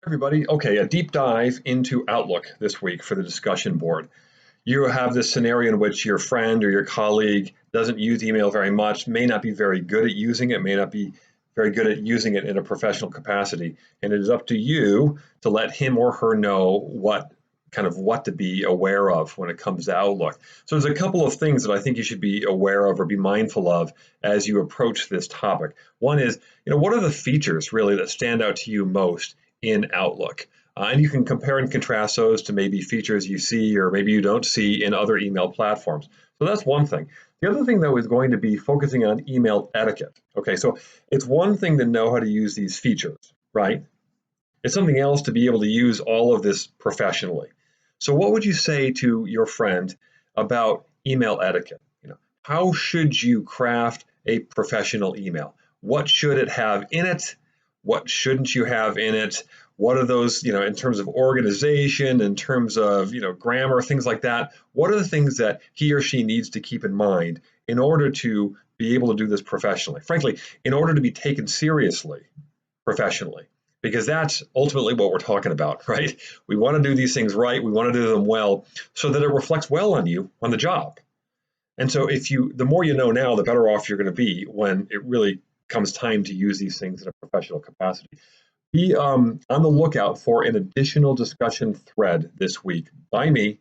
Everybody, okay, a deep dive into Outlook this week for the discussion board. You have this scenario in which your friend or your colleague doesn't use email very much, may not be very good at using it, may not be very good at using it in a professional capacity. And it is up to you to let him or her know what to be aware of when it comes to Outlook. So there's a couple of things that I think you should be aware of or be mindful of as you approach this topic. One is, what are the features really that stand out to you most in Outlook? And you can compare and contrast those to maybe features you see or maybe you don't see in other email platforms. So that's one thing. The other thing, though, is going to be focusing on email etiquette. Okay, so it's one thing to know how to use these features, right? It's something else to be able to use all of this professionally. So what would you say to your friend about email etiquette? How should you craft a professional email? What should it have in it? What shouldn't you have in it? What are those, in terms of organization, in terms of, grammar, things like that? What are the things that he or she needs to keep in mind in order to be able to do this professionally? Frankly, in order to be taken seriously professionally, because that's ultimately what we're talking about, right? We want to do these things right. We want to do them well so that it reflects well on you on the job. And so the more you know now, the better off you're going to be when it really comes time to use these things in a professional capacity. Be on the lookout for an additional discussion thread this week by me.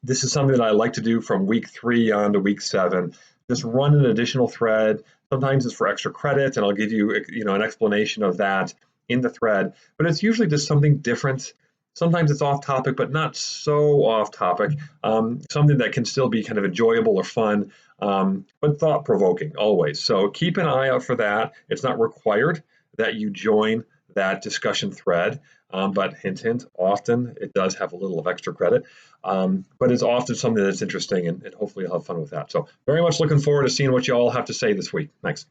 This is something that I like to do from week 3 on to week 7. Just run an additional thread. Sometimes it's for extra credit, and I'll give you, an explanation of that in the thread. But it's usually just something different. Sometimes it's off topic, but not so off topic. Something that can still be kind of enjoyable or fun, but thought provoking always. So keep an eye out for that. It's not required that you join that discussion thread. But hint, hint, often it does have a little of extra credit. But it's often something that's interesting, and hopefully you'll have fun with that. So very much looking forward to seeing what you all have to say this week. Thanks.